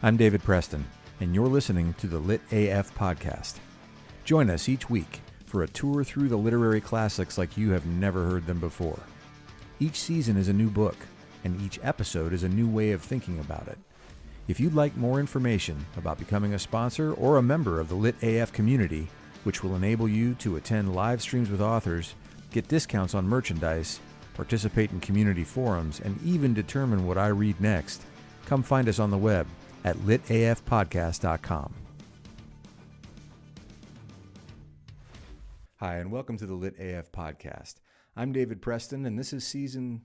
I'm David Preston, and you're listening to the Lit AF podcast. Join us each week for a tour through the literary classics like you have never heard them before. Each season is a new book, and each episode is a new way of thinking about it. If you'd like more information about becoming a sponsor or a member of the Lit AF community, which will enable you to attend live streams with authors, get discounts on merchandise, participate in community forums, and even determine what I read next, come find us on the web at litafpodcast.com. Hi, and welcome to the Lit AF podcast. I'm David Preston, and this is Season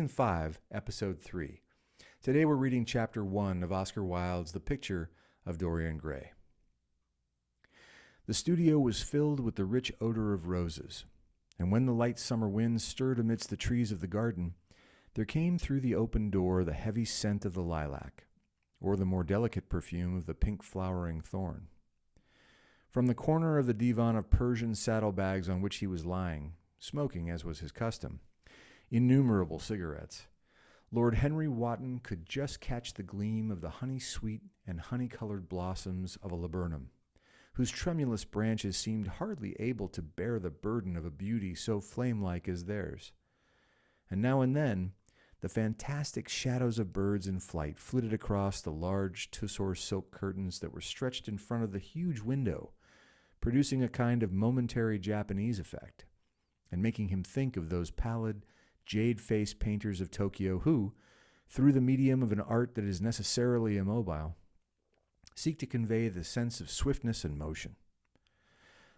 5, Episode 3. Today we're reading Chapter 1 of Oscar Wilde's The Picture of Dorian Gray. The studio was filled with the rich odor of roses, and when the light summer winds stirred amidst the trees of the garden, there came through the open door the heavy scent of the lilac, or the more delicate perfume of the pink flowering thorn. From the corner of the divan of Persian saddlebags on which he was lying, smoking as was his custom, innumerable cigarettes, Lord Henry Wotten could just catch the gleam of the honey-sweet and honey-colored blossoms of a laburnum, whose tremulous branches seemed hardly able to bear the burden of a beauty so flame-like as theirs. And now and then, the fantastic shadows of birds in flight flitted across the large tussore silk curtains that were stretched in front of the huge window, producing a kind of momentary Japanese effect, and making him think of those pallid, jade-faced painters of Tokyo who, through the medium of an art that is necessarily immobile, seek to convey the sense of swiftness and motion.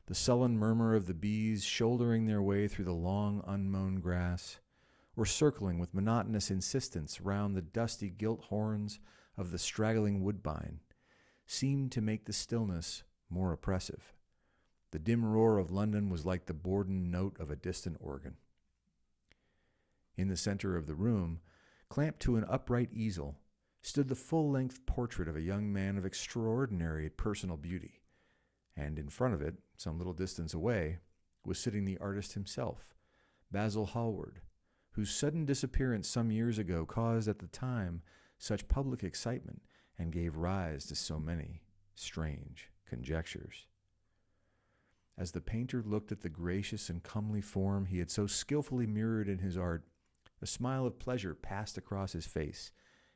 The sullen murmur of the bees shouldering their way through the long, unmown grass, or circling with monotonous insistence round the dusty gilt horns of the straggling woodbine, seemed to make the stillness more oppressive. The dim roar of London was like the bourdon note of a distant organ. In the center of the room, clamped to an upright easel, stood the full-length portrait of a young man of extraordinary personal beauty, and in front of it, some little distance away, was sitting the artist himself, Basil Hallward, whose sudden disappearance some years ago caused at the time such public excitement and gave rise to so many strange conjectures. As the painter looked at the gracious and comely form he had so skillfully mirrored in his art, a smile of pleasure passed across his face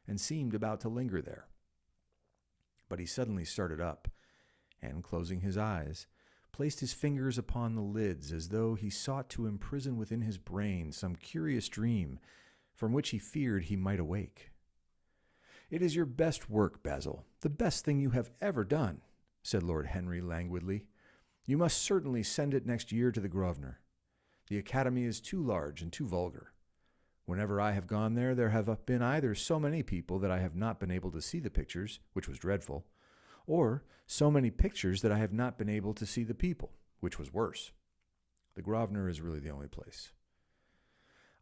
and seemed about to linger there. But he suddenly started up, and, closing his eyes, placed his fingers upon the lids as though he sought to imprison within his brain some curious dream from which he feared he might awake. "It is your best work, Basil, the best thing you have ever done," said Lord Henry languidly. "You must certainly send it next year to the Grosvenor. The Academy is too large and too vulgar. Whenever I have gone there, there have been either so many people that I have not been able to see the pictures, which was dreadful, or so many pictures that I have not been able to see the people, which was worse. The Grosvenor is really the only place."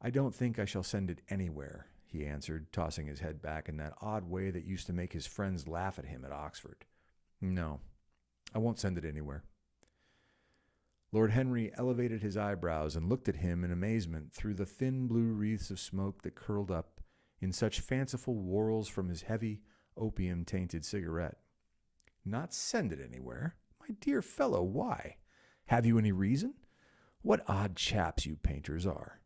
"I don't think I shall send it anywhere," he answered, tossing his head back in that odd way that used to make his friends laugh at him at Oxford. "No, I won't send it anywhere." Lord Henry elevated his eyebrows and looked at him in amazement through the thin blue wreaths of smoke that curled up in such fanciful whorls from his heavy, opium-tainted cigarette. "Not send it anywhere? My dear fellow, why? Have you any reason? What odd chaps you painters are.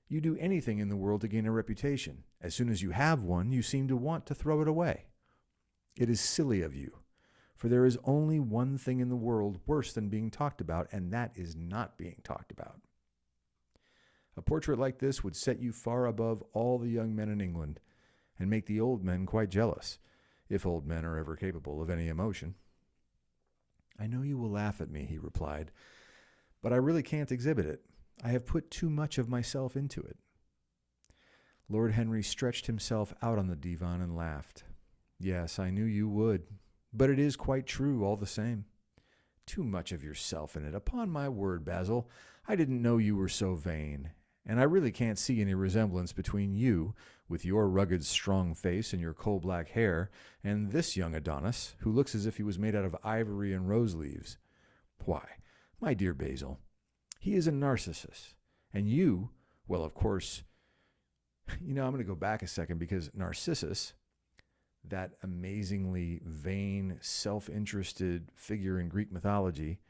You do anything in the world to gain a reputation. As soon as you have one, you seem to want to throw it away. It is silly of you, for there is only one thing in the world worse than being talked about, and that is not being talked about. A portrait like this would set you far above all the young men in England, and make the old men quite jealous, if old men are ever capable of any emotion." "I know you will laugh at me," he replied, "but I really can't exhibit it. I have put too much of myself into it." Lord Henry stretched himself out on the divan and laughed. "Yes, I knew you would. But it is quite true all the same. Too much of yourself in it. Upon my word, Basil, I didn't know you were so vain, and I really can't see any resemblance between you, with your rugged, strong face and your coal-black hair, and this young Adonis, who looks as if he was made out of ivory and rose leaves. Why, my dear Basil, he is a Narcissus, and you, well, of course, I'm going to go back a second, because Narcissus, that amazingly vain, self-interested figure in Greek mythology,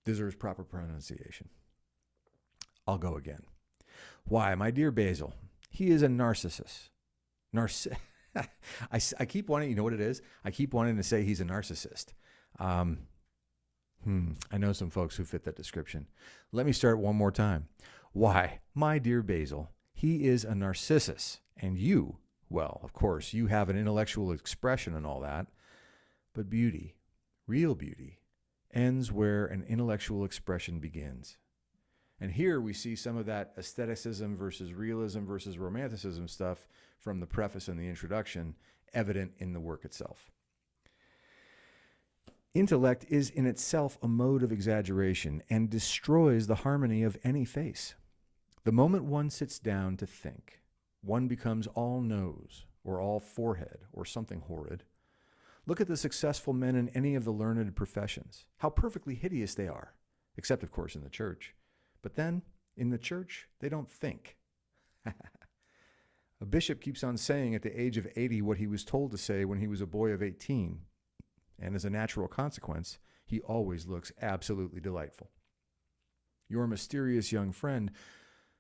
deserves proper pronunciation. I'll go again. Why, my dear Basil, he is a narcissist. I keep wanting, you know what it is? I keep wanting to say he's a narcissist. I know some folks who fit that description. Let me start one more time. Why, my dear Basil, he is a narcissus. And you, well, of course, you have an intellectual expression and all that. But beauty, real beauty, ends where an intellectual expression begins. And here we see some of that aestheticism versus realism versus romanticism stuff from the preface and the introduction evident in the work itself. Intellect is in itself a mode of exaggeration and destroys the harmony of any face. The moment one sits down to think, one becomes all nose or all forehead or something horrid. Look at the successful men in any of the learned professions. How perfectly hideous they are, except, of course, in the church. But then, in the church, they don't think. A bishop keeps on saying at the age of 80 what he was told to say when he was a boy of 18. And as a natural consequence, he always looks absolutely delightful. Your mysterious young friend,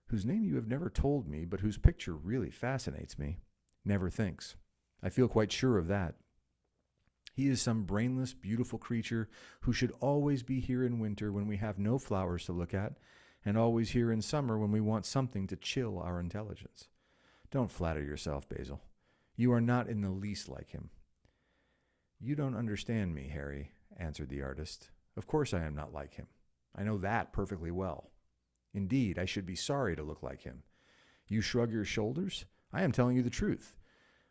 whose name you have never told me, but whose picture really fascinates me, never thinks. I feel quite sure of that. He is some brainless, beautiful creature who should always be here in winter when we have no flowers to look at, and always here in summer when we want something to chill our intelligence. Don't flatter yourself, Basil. You are not in the least like him. You don't understand me, Harry, answered the artist. Of course I am not like him. I know that perfectly well. Indeed, I should be sorry to look like him. You shrug your shoulders? I am telling you the truth.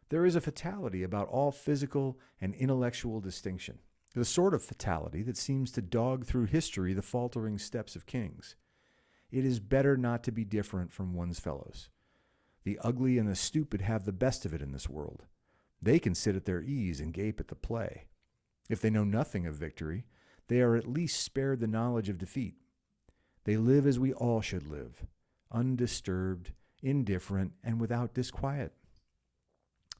There is a fatality about all physical and intellectual distinction, the sort of fatality that seems to dog through history the faltering steps of kings. It is better not to be different from one's fellows. The ugly and the stupid have the best of it in this world. They can sit at their ease and gape at the play. If they know nothing of victory, they are at least spared the knowledge of defeat. They live as we all should live, undisturbed, indifferent, and without disquiet.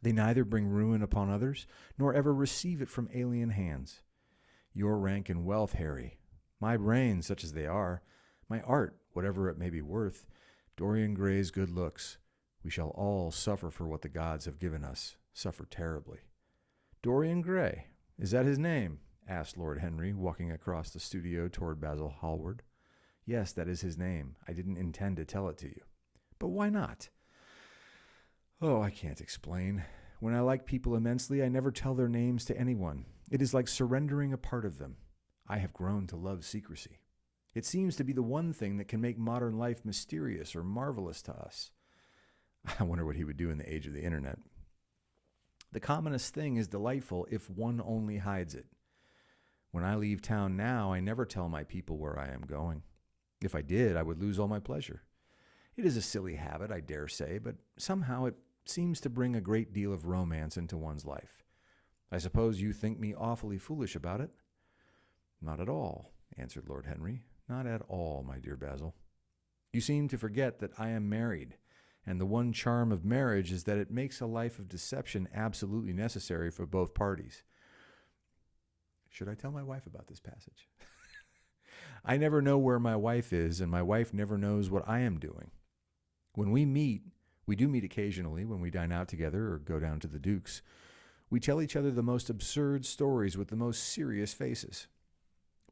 They neither bring ruin upon others, nor ever receive it from alien hands. Your rank and wealth, Harry, my brains, such as they are, my art, whatever it may be worth, Dorian Gray's good looks, we shall all suffer for what the gods have given us, suffer terribly. Dorian Gray, is that his name? Asked Lord Henry, walking across the studio toward Basil Hallward. Yes, that is his name. I didn't intend to tell it to you. But why not? Oh, I can't explain. When I like people immensely, I never tell their names to anyone. It is like surrendering a part of them. I have grown to love secrecy. It seems to be the one thing that can make modern life mysterious or marvelous to us. I wonder what he would do in the age of the internet. The commonest thing is delightful if one only hides it. When I leave town now, I never tell my people where I am going. If I did, I would lose all my pleasure. It is a silly habit, I dare say, but somehow it seems to bring a great deal of romance into one's life. I suppose you think me awfully foolish about it? Not at all, answered Lord Henry. Not at all, my dear Basil. You seem to forget that I am married, and the one charm of marriage is that it makes a life of deception absolutely necessary for both parties. Should I tell my wife about this passage? I never know where my wife is, and my wife never knows what I am doing. When we meet, we do meet occasionally when we dine out together or go down to the Duke's. We tell each other the most absurd stories with the most serious faces.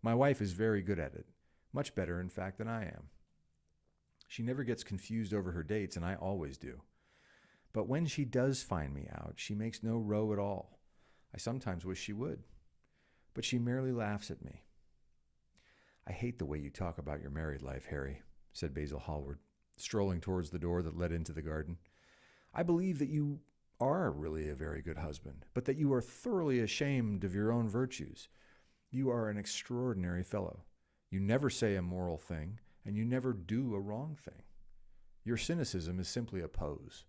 My wife is very good at it, much better, in fact, than I am. She never gets confused over her dates, and I always do. But when she does find me out, she makes no row at all. I sometimes wish she would. But she merely laughs at me. I hate the way you talk about your married life, Harry, said Basil Hallward, strolling towards the door that led into the garden. I believe that you are really a very good husband, but that you are thoroughly ashamed of your own virtues. You are an extraordinary fellow. You never say a moral thing, and you never do a wrong thing. Your cynicism is simply a pose.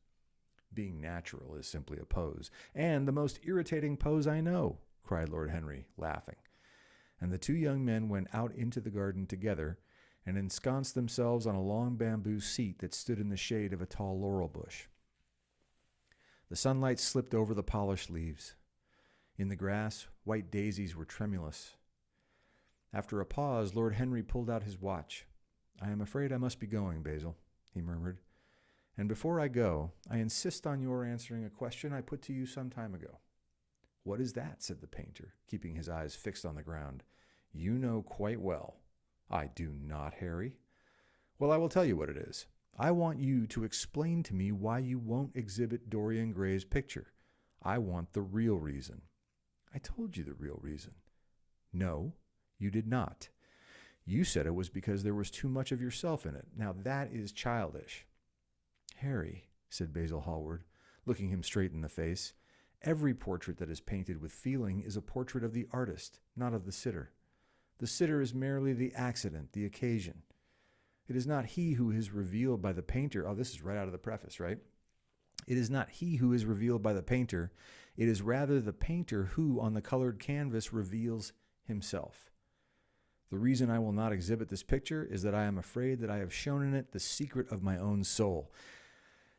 Being natural is simply a pose, and the most irritating pose I know, cried Lord Henry, laughing. And the two young men went out into the garden together and ensconced themselves on a long bamboo seat that stood in the shade of a tall laurel bush. The sunlight slipped over the polished leaves. In the grass, white daisies were tremulous. After a pause, Lord Henry pulled out his watch. "I am afraid I must be going, Basil," he murmured. "And before I go, I insist on your answering a question I put to you some time ago." "What is that?" said the painter, keeping his eyes fixed on the ground. "You know quite well." "I do not, Harry." "Well, I will tell you what it is. I want you to explain to me why you won't exhibit Dorian Gray's picture. I want the real reason." "I told you the real reason." "No, you did not. You said it was because there was too much of yourself in it. Now that is childish." "Harry," said Basil Hallward, looking him straight in the face, "every portrait that is painted with feeling is a portrait of the artist, not of the sitter. The sitter is merely the accident, the occasion. It is not he who is revealed by the painter." Oh, this is right out of the preface, right? "It is not he who is revealed by the painter. It is rather the painter who, on the colored canvas, reveals himself. The reason I will not exhibit this picture is that I am afraid that I have shown in it the secret of my own soul."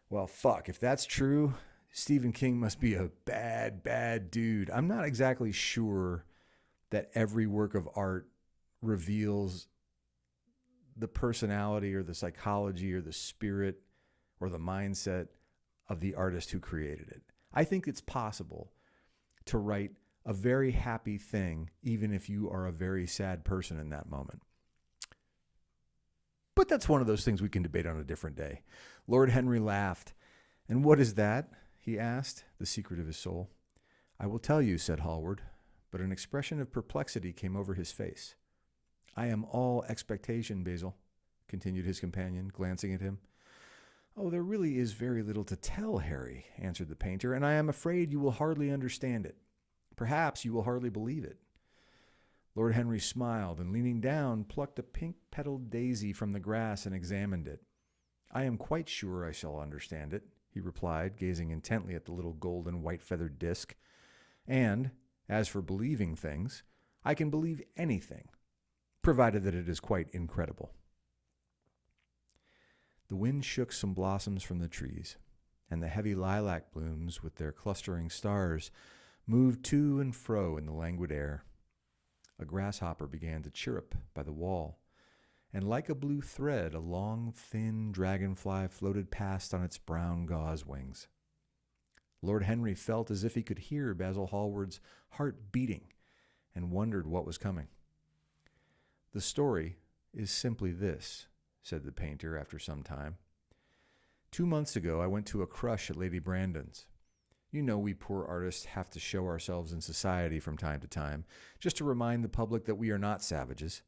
Well, fuck, if that's true, Stephen King must be a bad, bad dude. I'm not exactly sure that every work of art reveals the personality or the psychology or the spirit or the mindset of the artist who created it. I think it's possible to write a very happy thing even if you are a very sad person in that moment. But that's one of those things we can debate on a different day. Lord Henry laughed. "And what is that?" he asked, the secret of his soul. "I will tell you," said Hallward, but an expression of perplexity came over his face. "I am all expectation, Basil," continued his companion, glancing at him. "Oh, there really is very little to tell, Harry," answered the painter, "and I am afraid you will hardly understand it. Perhaps you will hardly believe it." Lord Henry smiled, and leaning down, plucked a pink-petaled daisy from the grass and examined it. "I am quite sure I shall understand it," he replied, gazing intently at the little golden white-feathered disc. "And, as for believing things, I can believe anything, provided that it is quite incredible." The wind shook some blossoms from the trees, and the heavy lilac blooms, with their clustering stars, moved to and fro in the languid air. A grasshopper began to chirrup by the wall, and like a blue thread, a long, thin dragonfly floated past on its brown gauze wings. Lord Henry felt as if he could hear Basil Hallward's heart beating, and wondered what was coming. "The story is simply this," said the painter after some time. "2 months ago I went to a crush at Lady Brandon's. You know we poor artists have to show ourselves in society from time to time, just to remind the public that we are not savages.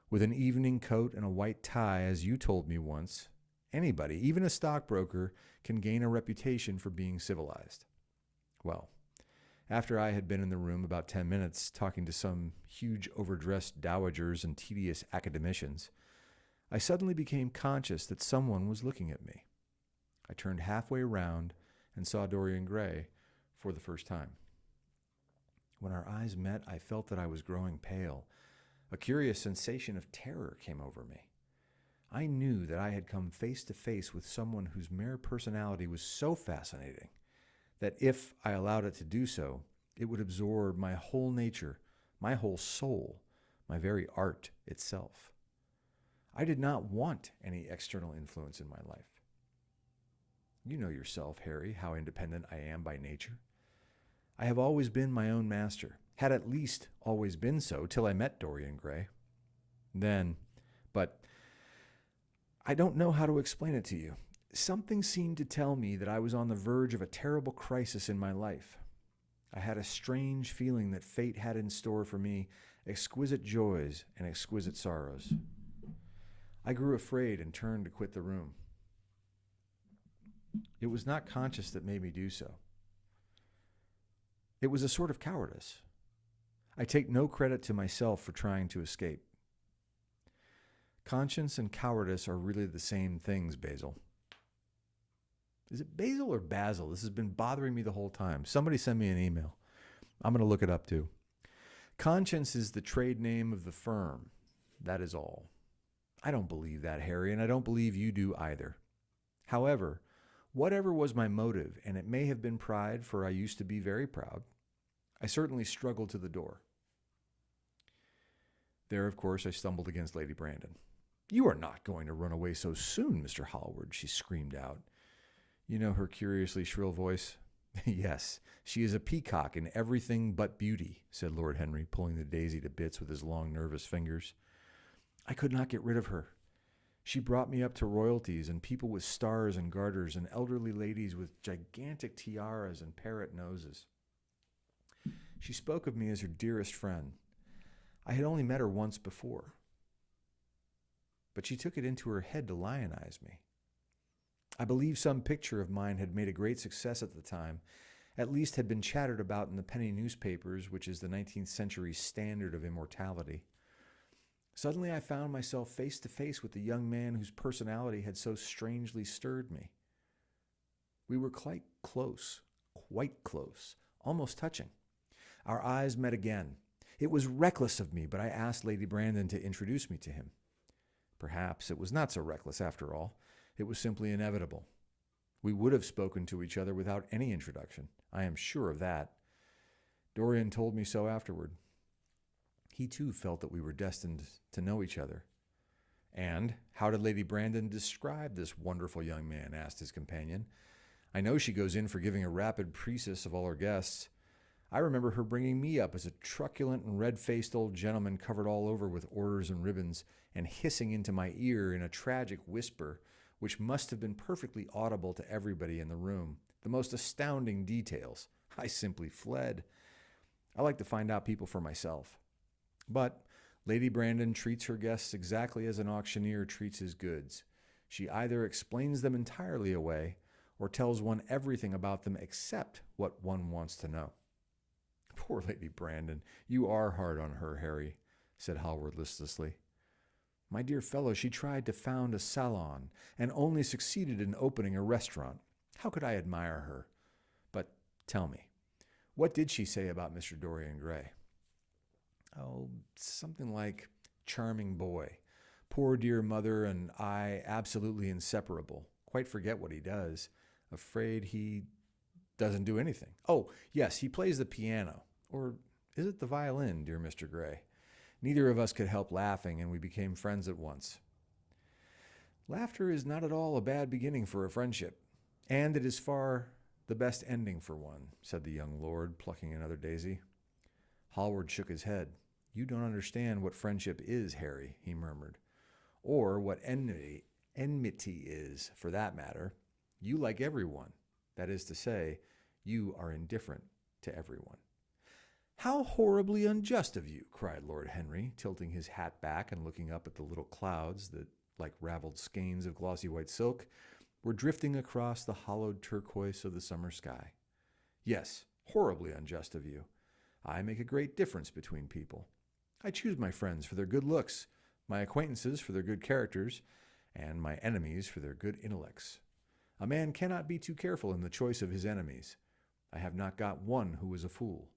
With an evening coat and a white tie, as you told me once, anybody, even a stockbroker, can gain a reputation for being civilized. Well, after I had been in the room about 10 minutes talking to some huge overdressed dowagers and tedious academicians, I suddenly became conscious that someone was looking at me. I turned halfway round and saw Dorian Gray for the first time. When our eyes met, I felt that I was growing pale. A curious sensation of terror came over me. I knew that I had come face to face with someone whose mere personality was so fascinating that if I allowed it to do so, it would absorb my whole nature, my whole soul, my very art itself. I did not want any external influence in my life. You know yourself, Harry, how independent I am by nature. I have always been my own master, had at least always been so till I met Dorian Gray. But I don't know how to explain it to you. Something seemed to tell me that I was on the verge of a terrible crisis in my life. I had a strange feeling that fate had in store for me exquisite joys and exquisite sorrows. I grew afraid and turned to quit the room. It was not conscience that made me do so. It was a sort of cowardice. I take no credit to myself for trying to escape. Conscience and cowardice are really the same things, Basil. Is it Basil or Basil? This has been bothering me the whole time. Somebody send me an email. I'm going to look it up too. Conscience is the trade name of the firm. That is all. I don't believe that, Harry, and I don't believe you do either. However, Whatever was my motive, and it may have been pride, for I used to be very proud, I certainly struggled to the door. There, of course, I stumbled against Lady Brandon. "You are not going to run away so soon, Mr. Hallward," she screamed out. You know her curiously shrill voice? "Yes, she is a peacock in everything but beauty," said Lord Henry, pulling the daisy to bits with his long, nervous fingers. "I could not get rid of her. She brought me up to royalties and people with stars and garters and elderly ladies with gigantic tiaras and parrot noses. She spoke of me as her dearest friend. I had only met her once before. But she took it into her head to lionize me. I believe some picture of mine had made a great success at the time, at least had been chattered about in the penny newspapers, which is the 19th century standard of immortality. Suddenly I found myself face to face with the young man whose personality had so strangely stirred me. We were quite close, almost touching. Our eyes met again. It was reckless of me, but I asked Lady Brandon to introduce me to him. Perhaps it was not so reckless after all. It was simply inevitable. We would have spoken to each other without any introduction. I am sure of that. Dorian told me so afterward. He too felt that we were destined to know each other. "And how did Lady Brandon describe this wonderful young man?" asked his companion. "I know she goes in for giving a rapid precis of all her guests. I remember her bringing me up as a truculent and red-faced old gentleman covered all over with orders and ribbons, and hissing into my ear in a tragic whisper, which must have been perfectly audible to everybody in the room, the most astounding details. I simply fled. I like to find out people for myself. But Lady Brandon treats her guests exactly as an auctioneer treats his goods. She either explains them entirely away or tells one everything about them except what one wants to know." "Poor Lady Brandon, you are hard on her, Harry," said Hallward listlessly. "My dear fellow, she tried to found a salon and only succeeded in opening a restaurant. How could I admire her? But tell me, what did she say about Mr. Dorian Gray?" "Oh, something like, charming boy. Poor dear mother and I absolutely inseparable. Quite forget what he does. Afraid he doesn't do anything. Oh, yes, he plays the piano. Or is it the violin, dear Mr. Gray? Neither of us could help laughing, and we became friends at once." "Laughter is not at all a bad beginning for a friendship, and it is far the best ending for one," said the young lord, plucking another daisy. Hallward shook his head. "You don't understand what friendship is, Harry," he murmured. "Or what enmity is, for that matter. You like everyone. That is to say, you are indifferent to everyone." "How horribly unjust of you," cried Lord Henry, tilting his hat back and looking up at the little clouds that, like raveled skeins of glossy white silk, were drifting across the hollowed turquoise of the summer sky. "Yes, horribly unjust of you. I make a great difference between people. I choose my friends for their good looks, my acquaintances for their good characters, and my enemies for their good intellects. A man cannot be too careful in the choice of his enemies. I have not got one who is a fool.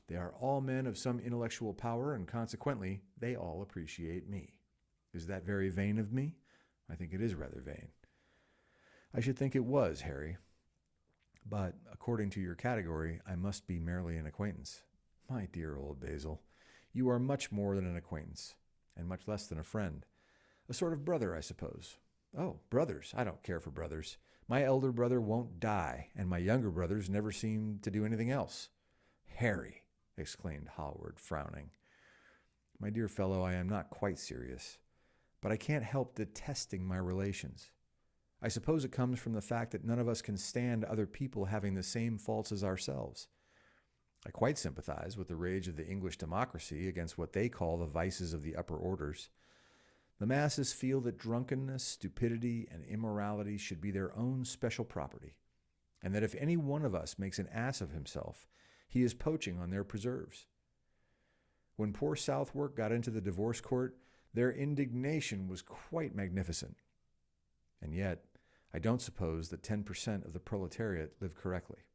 They are all men of some intellectual power, and consequently they all appreciate me. Is that very vain of me? I think it is rather vain." "I should think it was, Harry. But according to your category, I must be merely an acquaintance." "My dear old Basil, you are much more than an acquaintance, and much less than a friend. A sort of brother, I suppose." "Oh, brothers! I don't care for brothers. My elder brother won't die, and my younger brothers never seem to do anything else." "Harry!" exclaimed Hallward, frowning. "My dear fellow, I am not quite serious, but I can't help detesting my relations. I suppose it comes from the fact that none of us can stand other people having the same faults as ourselves. I quite sympathize with the rage of the English democracy against what they call the vices of the upper orders. The masses feel that drunkenness, stupidity, and immorality should be their own special property, and that if any one of us makes an ass of himself, he is poaching on their preserves. When poor Southwark got into the divorce court, their indignation was quite magnificent. And yet, I don't suppose that 10% of the proletariat live correctly."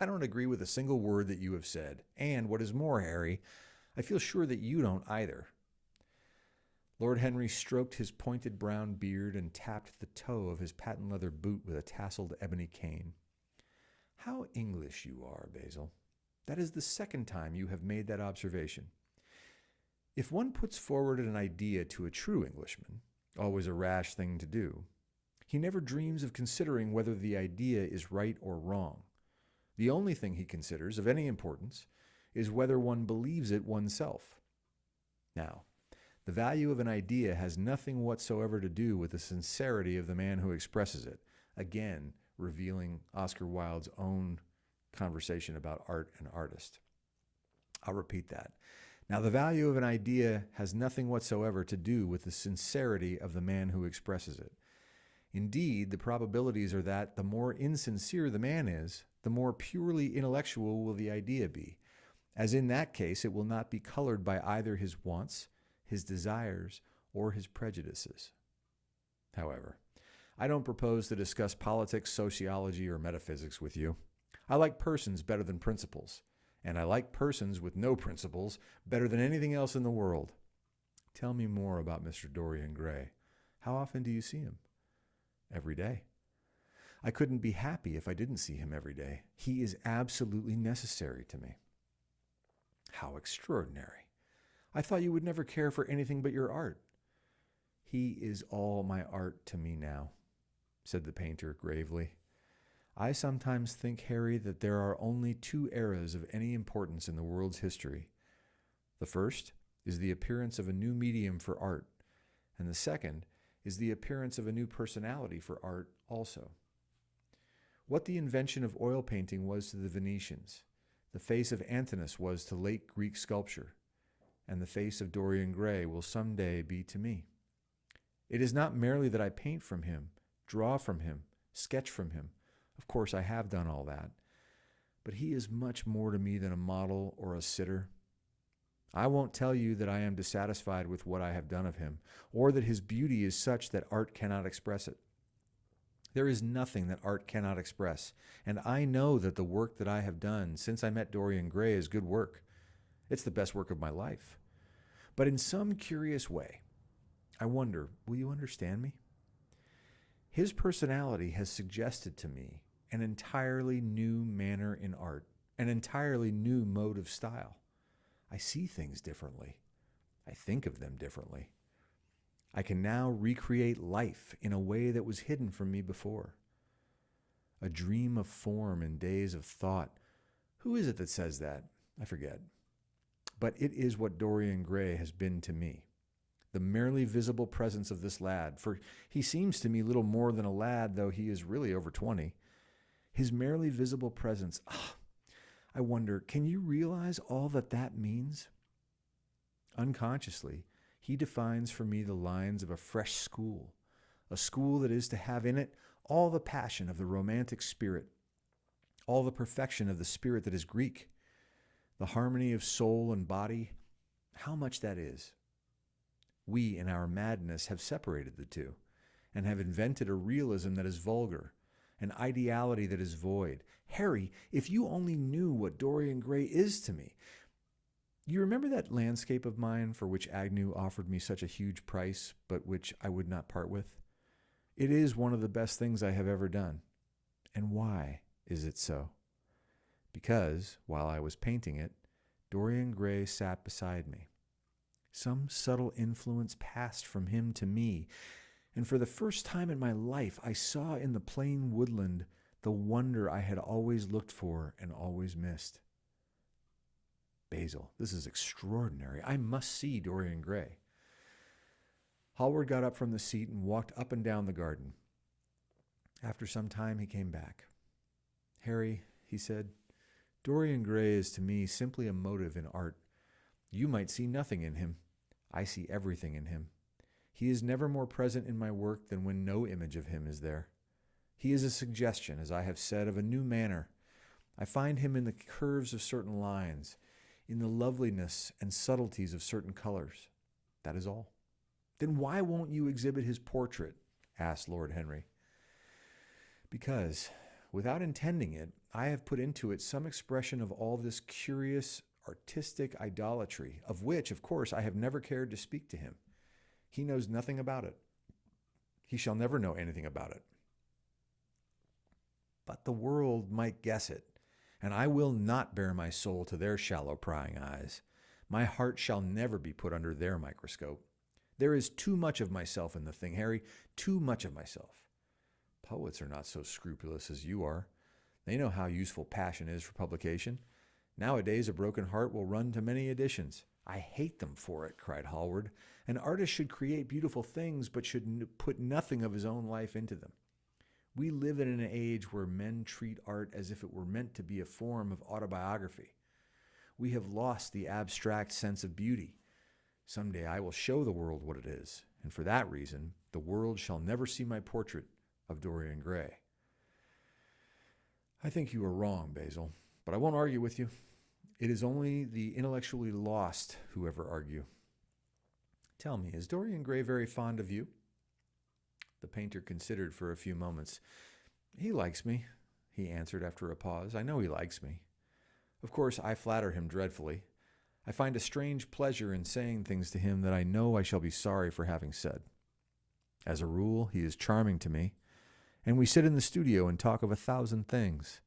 "I don't agree with a single word that you have said, and what is more, Harry, I feel sure that you don't either." Lord Henry stroked his pointed brown beard and tapped the toe of his patent leather boot with a tasseled ebony cane. How English you are, Basil. That is the second time you have made that observation. If one puts forward an idea to a true Englishman, always a rash thing to do, he never dreams of considering whether the idea is right or wrong. The only thing he considers of any importance is whether one believes it oneself. Now, the value of an idea has nothing whatsoever to do with the sincerity of the man who expresses it, again revealing Oscar Wilde's own conversation about art and artist. I'll repeat that. Now, the value of an idea has nothing whatsoever to do with the sincerity of the man who expresses it. Indeed, the probabilities are that the more insincere the man is, the more purely intellectual will the idea be, as in that case it will not be colored by either his wants, his desires, or his prejudices. However, I don't propose to discuss politics, sociology, or metaphysics with you. I like persons better than principles, and I like persons with no principles better than anything else in the world. Tell me more about Mr. Dorian Gray. How often do you see him? Every day. I couldn't be happy if I didn't see him every day. He is absolutely necessary to me. How extraordinary. I thought you would never care for anything but your art. He is all my art to me now, said the painter gravely. I sometimes think, Harry, that there are only two eras of any importance in the world's history. The first is the appearance of a new medium for art, and the second is the appearance of a new personality for art also. What the invention of oil painting was to the Venetians, the face of Antinous was to late Greek sculpture, and the face of Dorian Gray will someday be to me. It is not merely that I paint from him, draw from him, sketch from him. Of course, I have done all that. But he is much more to me than a model or a sitter. I won't tell you that I am dissatisfied with what I have done of him, or that his beauty is such that art cannot express it. There is nothing that art cannot express, and I know that the work that I have done since I met Dorian Gray is good work. It's the best work of my life. But in some curious way, I wonder, will you understand me? His personality has suggested to me an entirely new manner in art, an entirely new mode of style. I see things differently. I think of them differently. I can now recreate life in a way that was hidden from me before. A dream of form in days of thought. Who is it that says that? I forget. But it is what Dorian Gray has been to me. The merely visible presence of this lad, for he seems to me little more than a lad, though he is really over 20. His merely visible presence, I wonder, can you realize all that that means? Unconsciously, he defines for me the lines of a fresh school, a school that is to have in it all the passion of the romantic spirit, all the perfection of the spirit that is Greek, the harmony of soul and body, how much that is. We, in our madness, have separated the two, and have invented a realism that is vulgar, an ideality that is void. Harry, if you only knew what Dorian Gray is to me. You remember that landscape of mine for which Agnew offered me such a huge price, but which I would not part with? It is one of the best things I have ever done. And why is it so? Because, while I was painting it, Dorian Gray sat beside me. Some subtle influence passed from him to me, and for the first time in my life I saw in the plain woodland the wonder I had always looked for and always missed. Basil, this is extraordinary. I must see Dorian Gray. Hallward got up from the seat and walked up and down the garden. After some time he came back. Harry, he said, Dorian Gray is to me simply a motive in art. You might see nothing in him. I see everything in him. He is never more present in my work than when no image of him is there. He is a suggestion, as I have said, of a new manner. I find him in the curves of certain lines, in the loveliness and subtleties of certain colors. That is all. Then why won't you exhibit his portrait? Asked Lord Henry. Because, without intending it, I have put into it some expression of all this curious artistic idolatry, of which, of course, I have never cared to speak to him. He knows nothing about it. He shall never know anything about it. But the world might guess it, and I will not bare my soul to their shallow prying eyes. My heart shall never be put under their microscope. There is too much of myself in the thing, Harry, too much of myself. Poets are not so scrupulous as you are. They know how useful passion is for publication. Nowadays, a broken heart will run to many editions. I hate them for it, cried Hallward. An artist should create beautiful things, but should put nothing of his own life into them. We live in an age where men treat art as if it were meant to be a form of autobiography. We have lost the abstract sense of beauty. Someday I will show the world what it is, and for that reason, the world shall never see my portrait of Dorian Gray. I think you are wrong, Basil, but I won't argue with you. It is only the intellectually lost who ever argue. Tell me, is Dorian Gray very fond of you? The painter considered for a few moments. He likes me, he answered after a pause. I know he likes me. Of course, I flatter him dreadfully. I find a strange pleasure in saying things to him that I know I shall be sorry for having said. As a rule, he is charming to me, and we sit in the studio and talk of 1,000 things.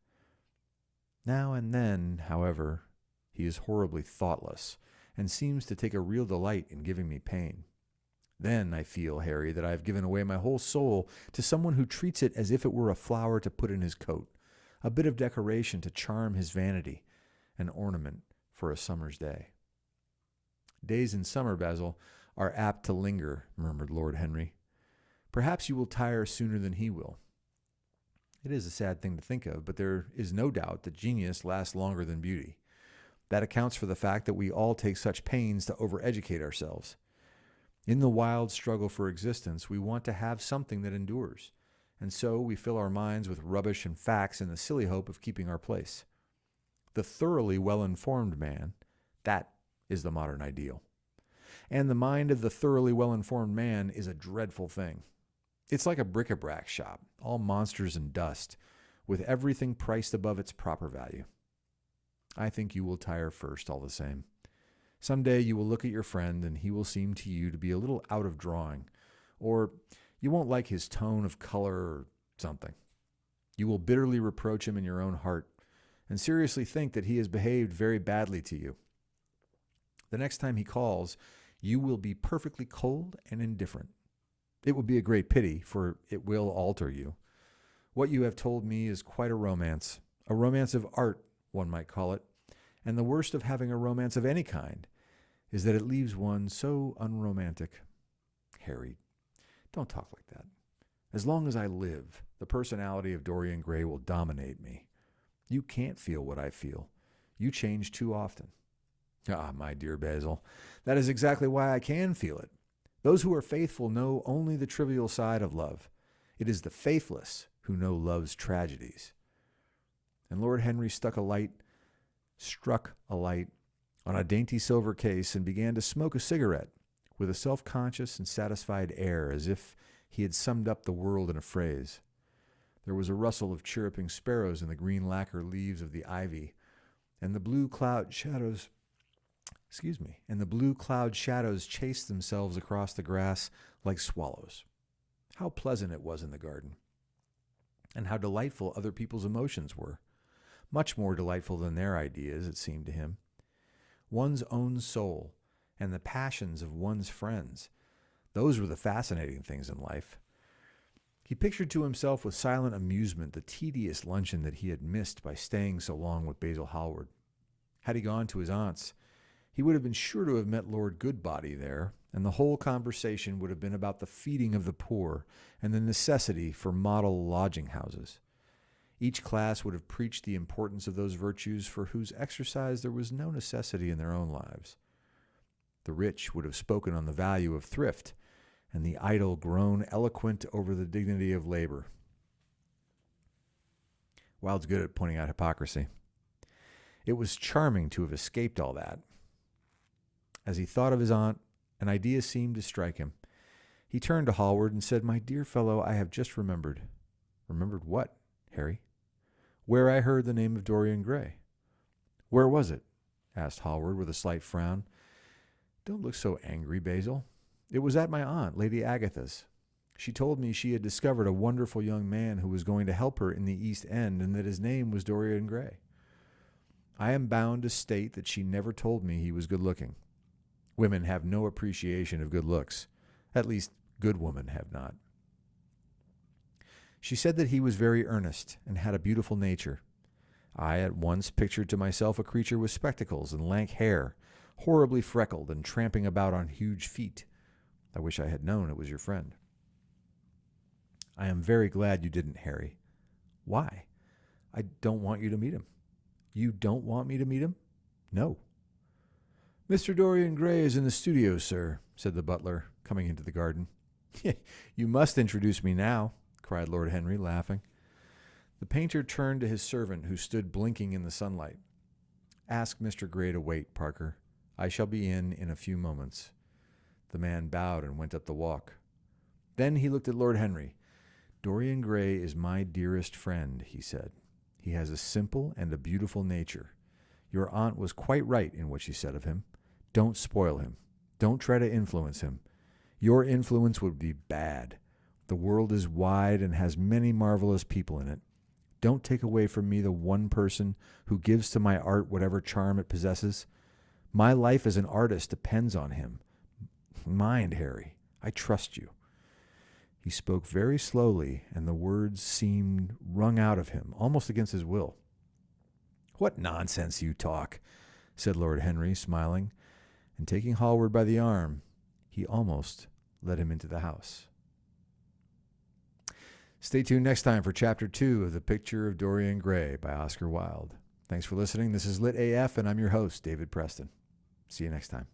Now and then, however, he is horribly thoughtless, and seems to take a real delight in giving me pain. Then I feel, Harry, that I have given away my whole soul to someone who treats it as if it were a flower to put in his coat, a bit of decoration to charm his vanity, an ornament for a summer's day. Days in summer, Basil, are apt to linger, murmured Lord Henry. Perhaps you will tire sooner than he will. It is a sad thing to think of, but there is no doubt that genius lasts longer than beauty. That accounts for the fact that we all take such pains to overeducate ourselves. In the wild struggle for existence, we want to have something that endures, and so we fill our minds with rubbish and facts in the silly hope of keeping our place. The thoroughly well-informed man, that is the modern ideal. And the mind of the thoroughly well-informed man is a dreadful thing. It's like a bric-a-brac shop, all monsters and dust, with everything priced above its proper value. I think you will tire first, all the same. Some day you will look at your friend, and he will seem to you to be a little out of drawing, or you won't like his tone of color or something. You will bitterly reproach him in your own heart, and seriously think that he has behaved very badly to you. The next time he calls, you will be perfectly cold and indifferent. It will be a great pity, for it will alter you. What you have told me is quite a romance of art, one might call it, and the worst of having a romance of any kind is that it leaves one so unromantic. Harry, don't talk like that. As long as I live, the personality of Dorian Gray will dominate me. You can't feel what I feel. You change too often. Ah, my dear Basil, that is exactly why I can feel it. Those who are faithful know only the trivial side of love. It is the faithless who know love's tragedies. And Lord Henry struck a light on a dainty silver case and began to smoke a cigarette with a self-conscious and satisfied air, as if he had summed up the world in a phrase. There was a rustle of chirruping sparrows in the green lacquer leaves of the ivy, and the blue cloud shadows chased themselves across the grass like swallows. How pleasant it was in the garden, and how delightful other people's emotions were. Much more delightful than their ideas, it seemed to him. One's own soul and the passions of one's friends, those were the fascinating things in life. He pictured to himself with silent amusement the tedious luncheon that he had missed by staying so long with Basil Hallward. Had he gone to his aunt's, he would have been sure to have met Lord Goodbody there, and the whole conversation would have been about the feeding of the poor and the necessity for model lodging-houses. Each class would have preached the importance of those virtues for whose exercise there was no necessity in their own lives. The rich would have spoken on the value of thrift, and the idle grown eloquent over the dignity of labor. Wilde's good at pointing out hypocrisy. It was charming to have escaped all that. As he thought of his aunt, an idea seemed to strike him. He turned to Hallward and said, "My dear fellow, I have just remembered." "Remembered what, Harry?" "Where I heard the name of Dorian Gray." "Where was it?" asked Hallward with a slight frown. "Don't look so angry, Basil. It was at my aunt, Lady Agatha's. She told me she had discovered a wonderful young man who was going to help her in the East End and that his name was Dorian Gray. I am bound to state that she never told me he was good-looking. Women have no appreciation of good looks. At least, good women have not. She said that he was very earnest and had a beautiful nature. I at once pictured to myself a creature with spectacles and lank hair, horribly freckled and tramping about on huge feet. I wish I had known it was your friend. I am very glad you didn't, Harry. Why? I don't want you to meet him. You don't want me to meet him? No. Mr. Dorian Gray is in the studio, sir, said the butler, coming into the garden. You must introduce me now, cried Lord Henry, laughing. The painter turned to his servant, who stood blinking in the sunlight. Ask Mr. Gray to wait, Parker. I shall be in a few moments. The man bowed and went up the walk. Then he looked at Lord Henry. Dorian Gray is my dearest friend, he said. He has a simple and a beautiful nature. Your aunt was quite right in what she said of him. Don't spoil him. Don't try to influence him. Your influence would be bad. The world is wide and has many marvelous people in it. Don't take away from me the one person who gives to my art whatever charm it possesses. My life as an artist depends on him. Mind, Harry, I trust you. He spoke very slowly, and the words seemed wrung out of him, almost against his will. What nonsense you talk, said Lord Henry, smiling, and taking Hallward by the arm, he almost led him into the house. Stay tuned next time for Chapter 2 of The Picture of Dorian Gray by Oscar Wilde. Thanks for listening. This is Lit AF, and I'm your host, David Preston. See you next time.